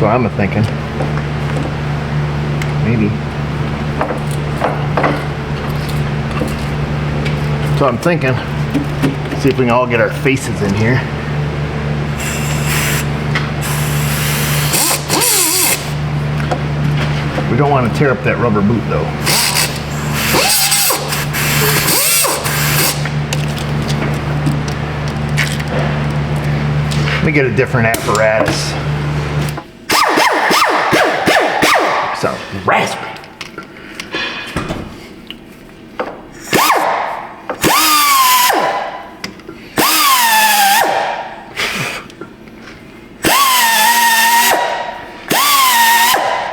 what I'm thinking. Maybe. So I'm thinking, see if we can all get our faces in here. We don't want to tear up that rubber boot though. Let me get a different apparatus. Sounds raspy.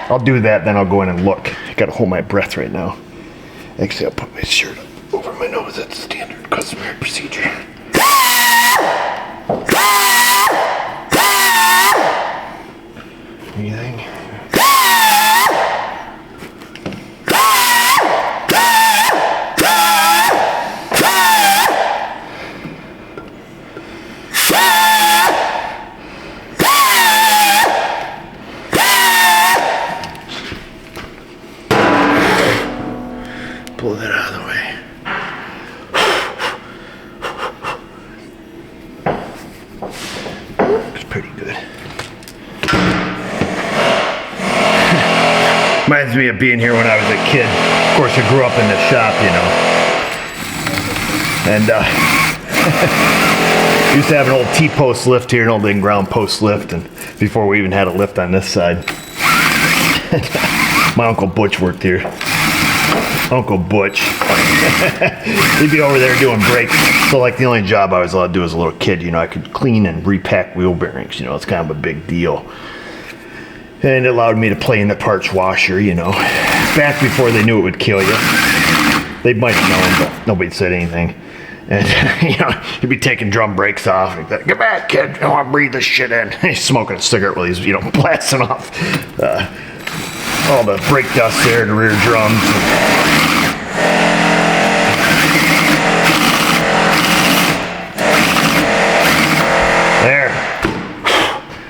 I'll do that, then I'll go in and look. I gotta hold my breath right now. Actually, I'll put my shirt up over my nose. That's standard customary procedure. Anything? Pull that out of the way. It's pretty good. Reminds me of being here when I was a kid. Of course, I grew up in the shop, you know. And used to have an old T-post lift here, an old in-ground post lift, and before we even had a lift on this side. My Uncle Butch worked here. Uncle Butch. He'd be over there doing brakes. So like the only job I was allowed to do as a little kid, you know, I could clean and repack wheel bearings, you know, it's kind of a big deal. And it allowed me to play in the parts washer, you know, back before they knew it would kill you. They might have known, but nobody said anything. And, you know, he'd be taking drum brakes off. And he'd be like, get back, kid, I want to breathe this shit in. He's smoking a cigarette while he's, you know, blasting off all the brake dust there, the rear drums. There.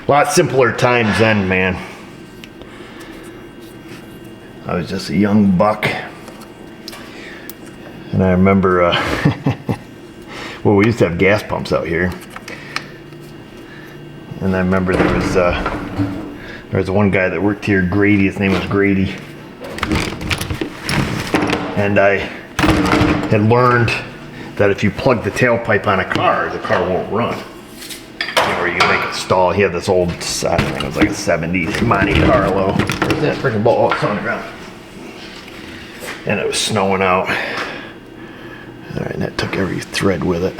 A lot simpler times then, man. I was just a young buck. And I remember, well, we used to have gas pumps out here. And I remember there was one guy that worked here, Grady, his name was Grady. And I had learned that if you plug the tailpipe on a car, the car won't run. Or you make it stall. He had this old, I think it was like a 70s Monte Carlo. Where's that freaking ball? Oh, it's on the ground. And it was snowing out. All right, and that took every thread with it.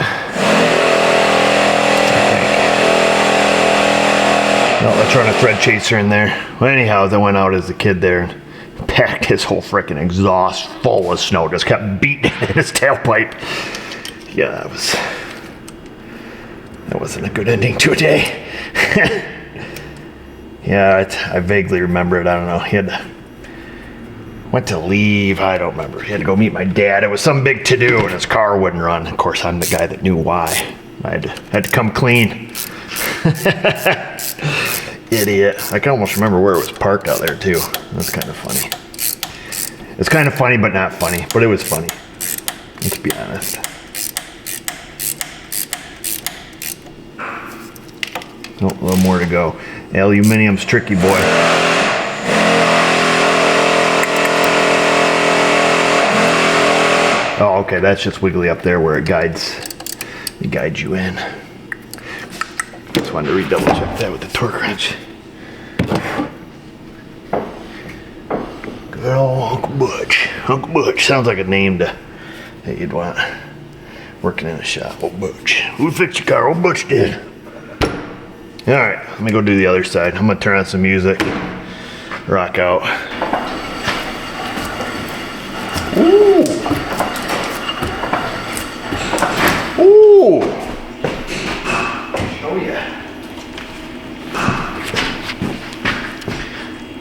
No, let's run a thread chaser in there. Well, anyhow, I went out as a kid there and packed his whole freaking exhaust full of snow. Just kept beating in his tailpipe. Yeah, that wasn't a good ending to a day. Yeah, I vaguely remember it. I don't know. He went to leave. I don't remember. He had to go meet my dad. It was some big to-do, and his car wouldn't run. Of course, I'm the guy that knew why. I had to come clean. Idiot. I can almost remember where it was parked out there, too. That's kind of funny. It's kind of funny, but not funny. But it was funny. Let's be honest. Oh, a little more to go. Aluminium's tricky, boy. Oh, okay, that's just wiggly up there where it guides you in. Just wanted to redouble check that with the torque wrench. Good old Uncle Butch. Uncle Butch sounds like a name that you'd want working in a shop. Old Butch. Who fixed your car? Old Butch did. All right, let me go do the other side. I'm gonna turn on some music, rock out. Ooh. Ooh. Oh yeah.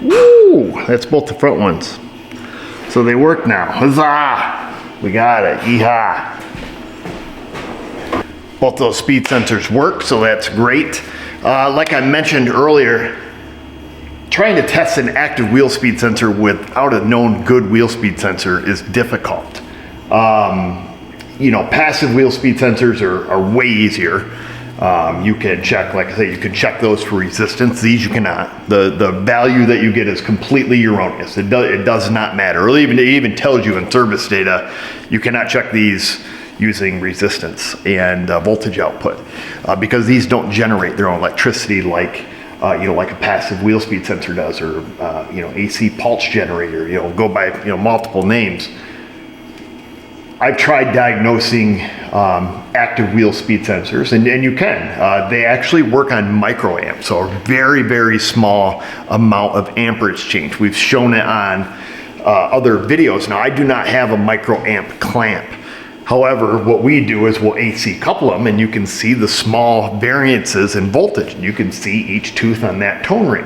Woo! That's both the front ones. So they work now. Huzzah! We got it. Yeehaw! Both those speed sensors work, so that's great. Like I mentioned earlier, trying to test an active wheel speed sensor without a known good wheel speed sensor is difficult. You know, passive wheel speed sensors are way easier. You can check, like I say, you can check those for resistance. These you cannot. The value that you get is completely erroneous. It does not matter. Or it even tells you in service data, you cannot check these using resistance and voltage output because these don't generate their own electricity like you know, like a passive wheel speed sensor does, or you know, AC pulse generator. You know, go by, you know, multiple names. I've tried diagnosing active wheel speed sensors, and you can. They actually work on microamps, so a very, very small amount of amperage change. We've shown it on other videos. Now, I do not have a microamp clamp. However, what we do is we'll AC couple them, and you can see the small variances in voltage. You can see each tooth on that tone ring.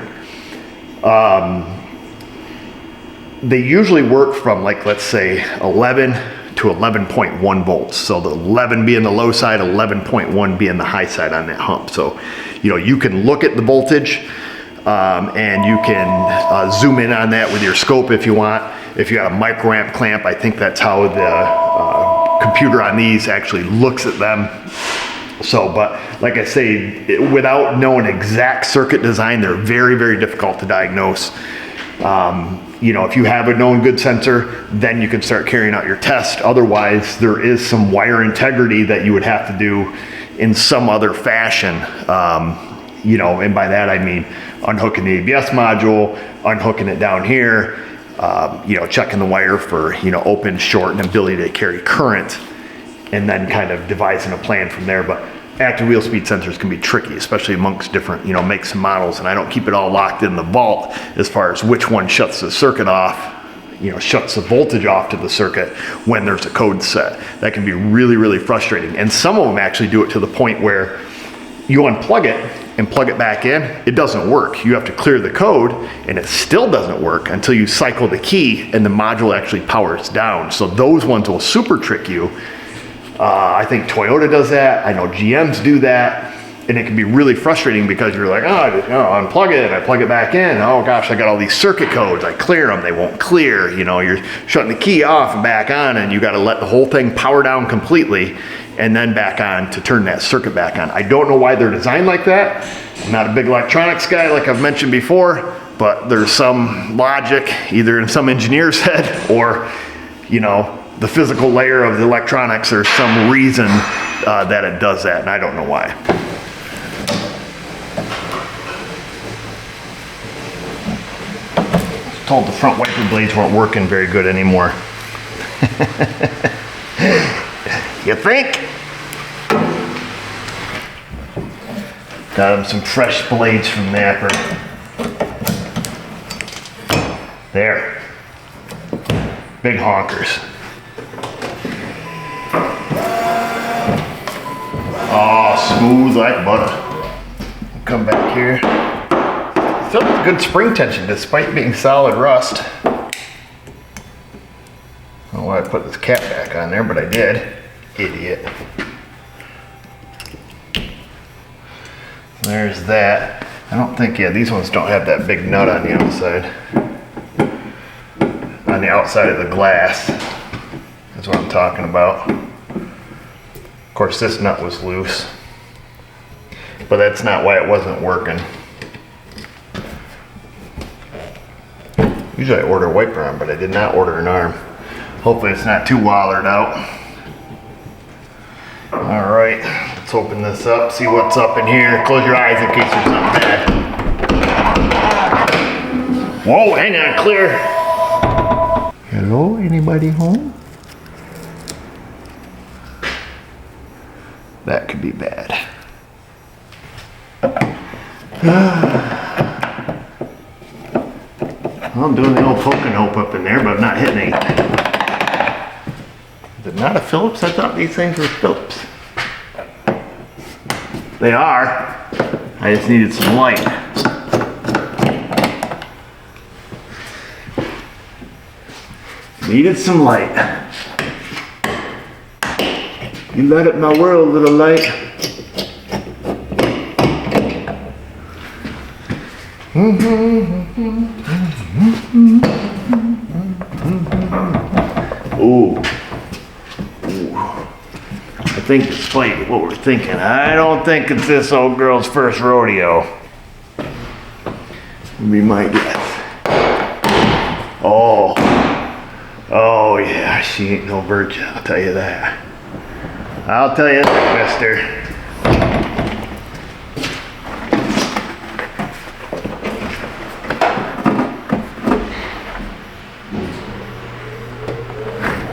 They usually work from, like, let's say 11 to 11.1 volts. So the 11 being the low side, 11.1 being the high side on that hump. So, you know, you can look at the voltage and you can zoom in on that with your scope if you want. If you got a microamp clamp, I think that's how the computer on these actually looks at them. So, but like I say, without knowing exact circuit design, they're very, very difficult to diagnose. You know, if you have a known good sensor, then you can start carrying out your test. Otherwise, there is some wire integrity that you would have to do in some other fashion. You know, and by that I mean unhooking the ABS module, unhooking it down here, you know, checking the wire for, you know, open, short, and ability to carry current, and then kind of devising a plan from there. But active wheel speed sensors can be tricky, especially amongst different, you know, makes and models, and I don't keep it all locked in the vault as far as which one shuts the circuit off, you know, shuts the voltage off to the circuit when there's a code set. That can be really, really frustrating. And some of them actually do it to the point where you unplug it and plug it back in, it doesn't work. You have to clear the code, and it still doesn't work until you cycle the key and the module actually powers down. So those ones will super trick you. I think Toyota does that. I know GMs do that. And it can be really frustrating because you're like, oh, I just, you know, unplug it, I plug it back in. Oh gosh, I got all these circuit codes. I clear them, they won't clear. You know, you're shutting the key off and back on, and you got to let the whole thing power down completely and then back on to turn that circuit back on. I don't know why they're designed like that. I'm not a big electronics guy, like I've mentioned before, but there's some logic either in some engineer's head or, you know, the physical layer of the electronics. There's some reason that it does that, and I don't know why. Told the front wiper blades weren't working very good anymore. You think? Got them some fresh blades from Napper. There. Big honkers. Oh, smooth like butter. Come back here. Still has good spring tension despite being solid rust. I don't know why I put this cap back on there, but I did. Idiot. There's that. I don't think, yeah, these ones don't have that big nut on the outside. On the outside of the glass is what I'm talking about. Of course, this nut was loose, but that's not why it wasn't working. Usually I order a wiper arm, but I did not order an arm. Hopefully it's not too wallered out. All right, let's open this up, see what's up in here. Close your eyes in case there's something bad. Whoa, hang on, clear. Hello, anybody home? That could be bad. I'm doing the old poking hope up in there, but I'm not hitting anything. Is it not a Phillips? I thought these things were Phillips. They are. I just needed some light. Needed some light. You light up my world, little light. Ooh. I think despite what we're thinking, I don't think it's this old girl's first rodeo. Be my guess. Oh. Oh yeah, she ain't no virgin, I'll tell you that. I'll tell you that, mister.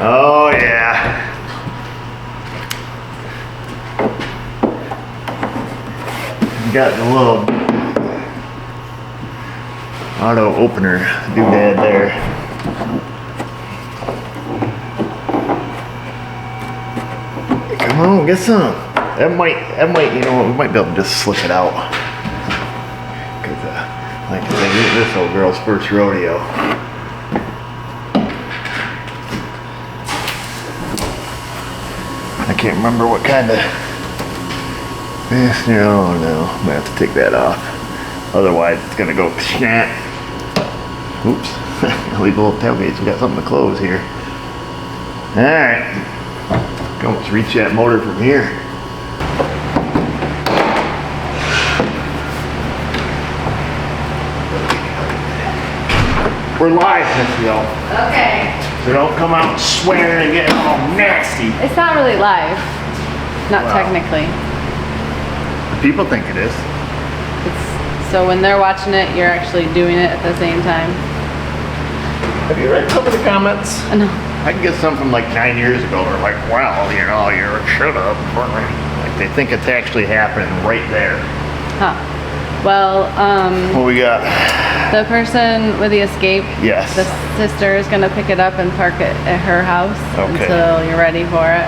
Oh yeah. Got the little auto opener doodad there. Come on, get some. That might, you know, we might be able to just slip it out. Cause like I said, this old girl's first rodeo. I can't remember what kind of. No, I'm gonna have to take that off. Otherwise, it's gonna go snap. Oops. Leave a little tailgate. We got something to close here. All right. Can almost reach that motor from here. We're live, SEO. Okay. So don't come out swearing and getting all nasty. It's not really live. Not Wow. technically. People think it is. So when they're watching it, you're actually doing it at the same time. Have you read some of the comments? No. I can get some from like 9 years ago. They're like, well, you know, you're shut up. Like they think it's actually happening right there. Huh. Well, What we got? the person with the Escape, Yes. the sister is gonna pick it up and park it at her house Okay. until you're ready for it.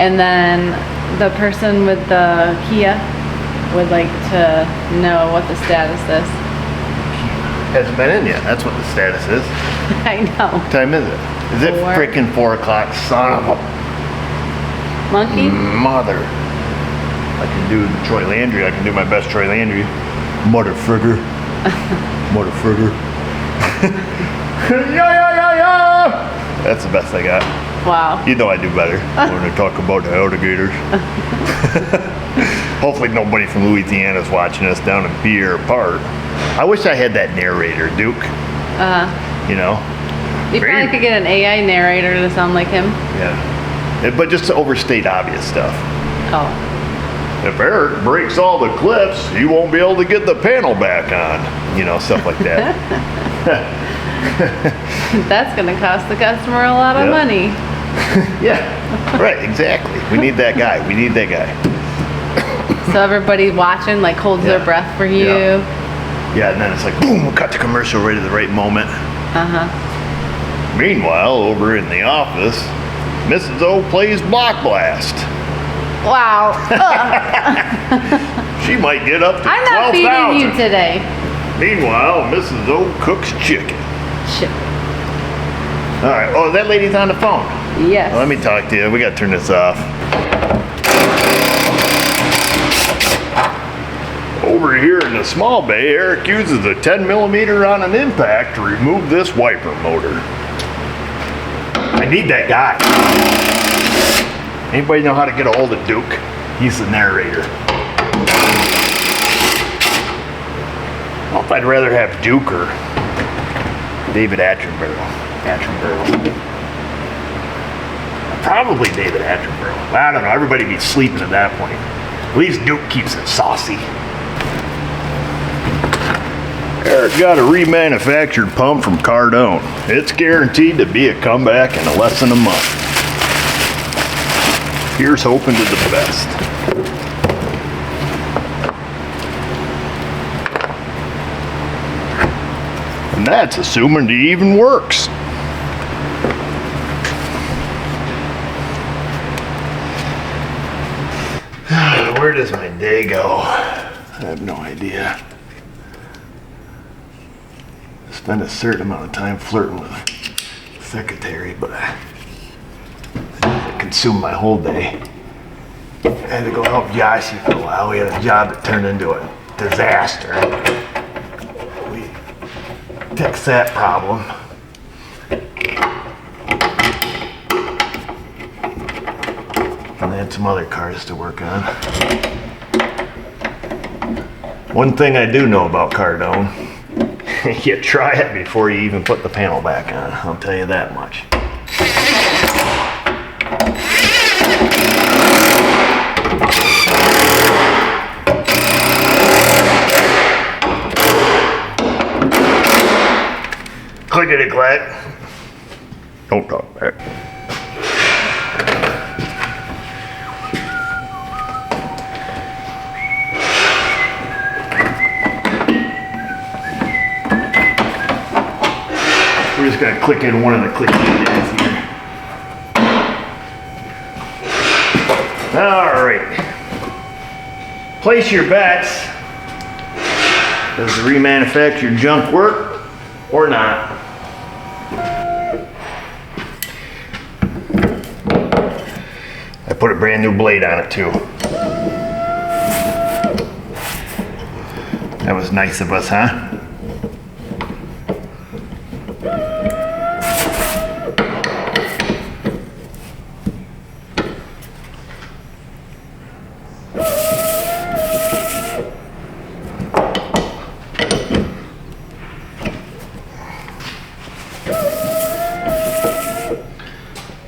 And then the person with the Kia would like to know what the status is. Hasn't been in yet. That's what the status is. I know. What time is it? Is it 4. freaking 4 o'clock? Son of a Monkey? mother. I can do the Troy Landry. I can do my best Troy Landry. Motherfrigger. Motherfrigger. Yeah. That's the best I got. Wow. You know I do better when I talk about the alligators. Hopefully nobody from Louisiana is watching us down in Pierre Park. I wish I had that narrator, Duke. You know? You probably could get an AI narrator to sound like him. Yeah. But just to overstate obvious stuff. Oh. If Eric breaks all the clips, he won't be able to get the panel back on. You know, stuff like that. That's gonna cost the customer a lot of Yeah. money. Yeah, right, exactly. We need that guy. We need that guy. So everybody watching like holds their Yeah. breath for you. Yeah. Yeah, and then it's like, boom, we'll cut the commercial right at the right moment. Uh-huh. Meanwhile, over in the office, Mrs. O plays Block Blast. Wow. She might get up to I'm not feeding you 12,000. today. Meanwhile, Mrs. O cooks chicken. Shit. All right. Oh, that lady's on the phone. Yes. Well, let me talk to you. We gotta turn this off. Over here in the small bay, Eric uses a 10mm on an impact to remove this wiper motor. I need that guy. Anybody know how to get a hold of Duke? He's the narrator. I don't know if I'd rather have Duke or David Attenborough. Probably David Attenborough. I don't know. Everybody'd be sleeping at that point. At least Duke keeps it saucy. Eric got a remanufactured pump from Cardone. It's guaranteed to be a comeback in less than a month. Here's hoping to the best. And that's assuming it even works. Where does my day go? I have no idea. Spend a certain amount of time flirting with a secretary, but it consumed my whole day. I had to go help Yashi for a while. We had a job that turned into a disaster. fix that problem. And I had some other cars to work on. One thing I do know about Cardone, you try it before you even put the panel back on. I'll tell you that much. Clickety-clack. Don't talk back. We're just gonna click in one of the clicky pads here. All right. Place your bets. Does the remanufactured junk work or not? I put a brand new blade on it too. That was nice of us, huh?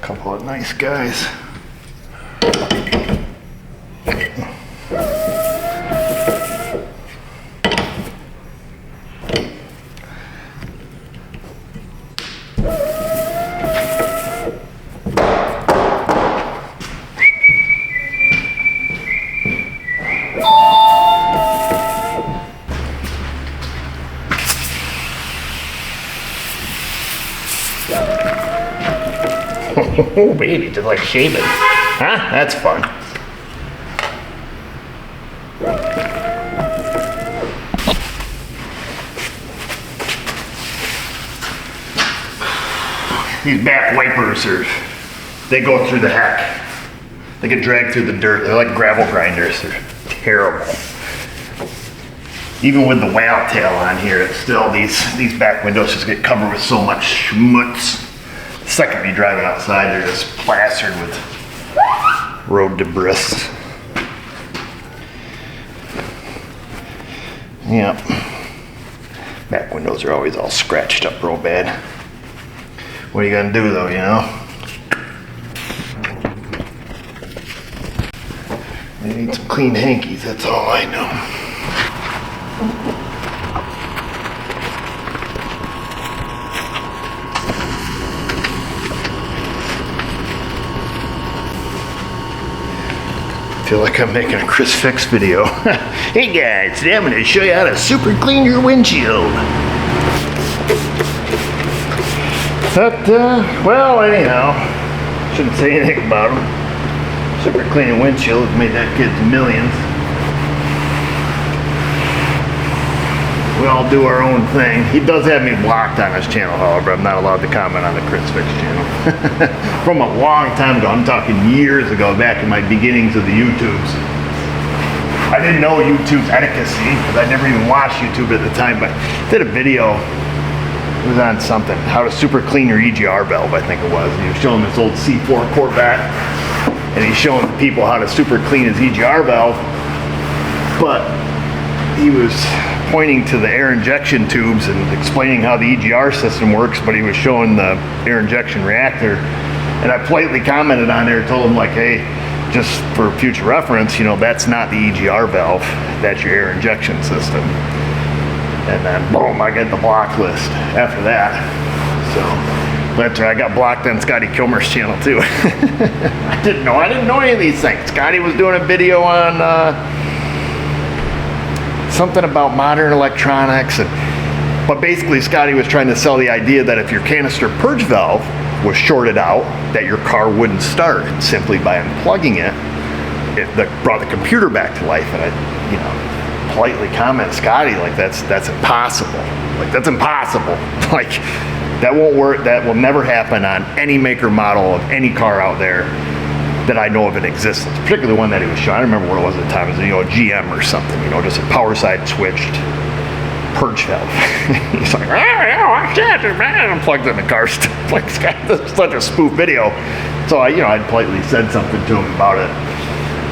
Couple of nice guys. Oh baby, just like shaving. Huh? That's fun. These back wipers they go through the heck. They get dragged through the dirt. They're like gravel grinders. They're terrible. Even with the whale tail on here, it's still these back windows just get covered with so much schmutz. The second you're driving outside, they're just plastered with road debris. Yep. Back windows are always all scratched up real bad. What are you gonna do though, you know? I need some clean hankies, that's all I know. Feel like I'm making a Chris Fix video. Hey guys, today I'm going to show you how to super clean your windshield. But, well, anyhow, shouldn't say anything about them. Super cleaning windshield has made that kid millions. We all do our own thing. He does have me blocked on his channel, however. I'm not allowed to comment on the Chris Fix channel. From a long time ago, I'm talking years ago, back in my beginnings of the YouTubes. I didn't know YouTube's etiquette, because I never even watched YouTube at the time, but I did a video. It was on something, how to super clean your EGR valve, I think it was. And he was showing this old C4 Corvette, and he's showing people how to super clean his EGR valve, but he was pointing to the air injection tubes and explaining how the EGR system works, but he was showing the air injection reactor. And I politely commented on there, told him like, hey, just for future reference, you know, that's not the EGR valve, that's your air injection system. And then boom, I get the block list after that. So that's right, I got blocked on Scotty Kilmer's channel too. I didn't know any of these things. Scotty was doing a video on something about modern electronics, but basically Scotty was trying to sell the idea that if your canister purge valve was shorted out, that your car wouldn't start simply by unplugging it. It brought the computer back to life, and I, you know, politely comment Scotty like that's impossible. Like that's impossible. Like that won't work. That will never happen on any maker model of any car out there that I know of in existence, particularly the one that he was showing. I don't remember what it was at the time. It was, you know, a GM or something, you know, just a power side switched purge valve. He's like, watch that, man. I'm plugged in the car. Like, this is such a spoof video. So I politely said something to him about it.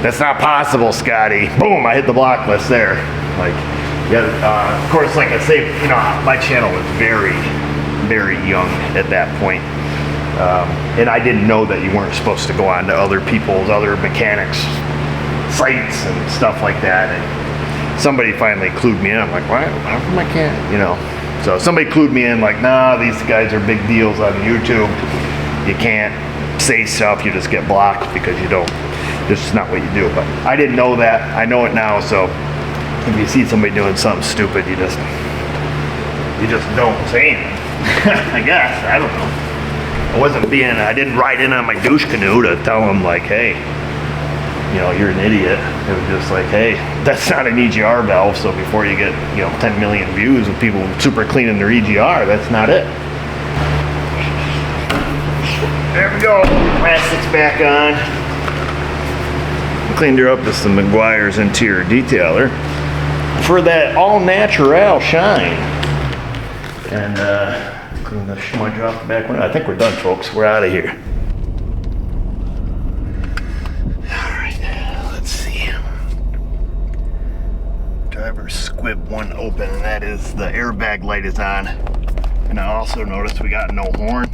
That's not possible, Scotty. Boom, I hit the block list there. Like, yeah, of course, like I say, my channel was very, very young at that point. And I didn't know that you weren't supposed to go on to other mechanics' sites and stuff like that. And somebody finally clued me in. I'm like, why? How come I can't? So somebody clued me in, like, nah, these guys are big deals on YouTube. You can't say stuff, you just get blocked because you don't. This is not what you do. But I didn't know that. I know it now. So if you see somebody doing something stupid, you just don't say anything. I guess. I don't know. I didn't ride in on my douche canoe to tell them, like, hey, you're an idiot. It was just like, hey, that's not an EGR valve, so before you get, 10 million views of people super cleaning their EGR, that's not it. There we go. Plastic's back on. Cleaned her up with some McGuire's interior detailer for that all-natural shine. And, clean the smudge off the back window. I think we're done, folks. We're out of here. Alright, let's see. Driver's squib one open, and that is the airbag light is on. And I also noticed we got no horn.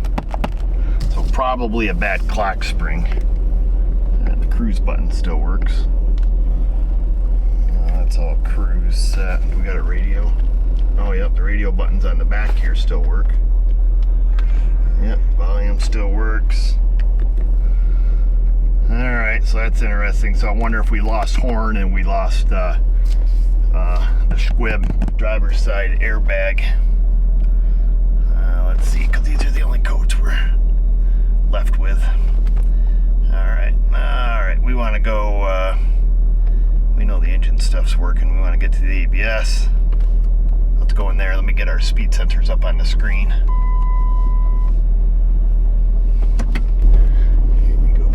So probably a bad clock spring. And the cruise button still works. That's all cruise set. We got a radio. Oh, yep, the radio buttons on the back here still work. Yep, volume still works. Alright, so that's interesting. So I wonder if we lost horn and we lost the squib driver's side airbag. Let's see, because these are the only codes we're left with. Alright, we want to go, we know the engine stuff's working. We want to get to the ABS. Let's go in there. Let me get our speed sensors up on the screen. Here we go.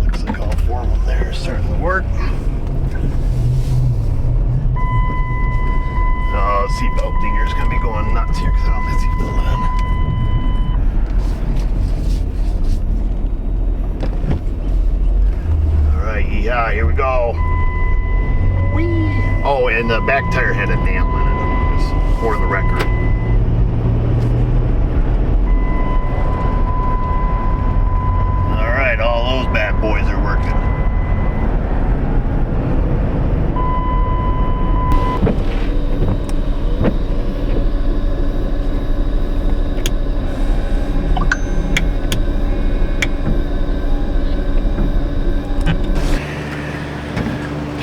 Looks like all four of them there are starting to work. Oh, seatbelt dinger's gonna be going nuts here because I don't have my seatbelt on. Alright, yeah, here we go. Whee! Oh, and the back tire had a nail in it, just for the record. Alright, all those bad boys are working.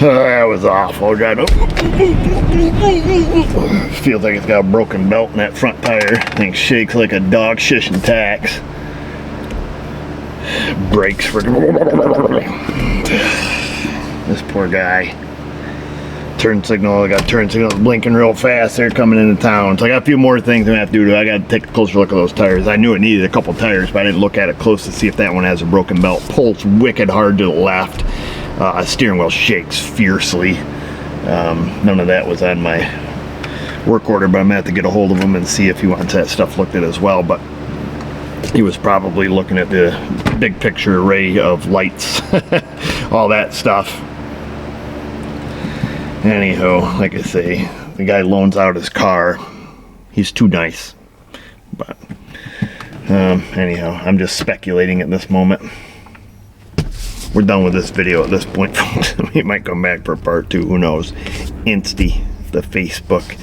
That was awful. Feels like it's got a broken belt in that front tire. Thing shakes like a dog shishing tax. Brakes for this poor guy. Turn signal. I got turn signal blinking real fast. They're coming into town. So I got a few more things I have to do. I got to take a closer look at those tires. I knew it needed a couple tires, but I didn't look at it close to see if that one has a broken belt. Pulls wicked hard to the left. Steering wheel shakes fiercely. None of that was on my work order, but I'm gonna have to get a hold of him and see if he wants that stuff looked at as well. But he was probably looking at the big picture array of lights, all that stuff. Anyhow, like I say, the guy loans out his car. He's too nice. But anyhow, I'm just speculating at this moment. We're done with this video at this point, folks. We might come back for part 2, who knows. Insty, the Facebook.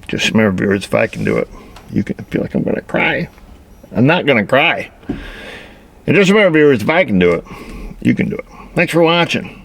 Just remember, viewers, if I can do it, you can feel like I'm gonna cry. I'm not gonna cry. And just remember, viewers, if I can do it, you can do it. Thanks for watching.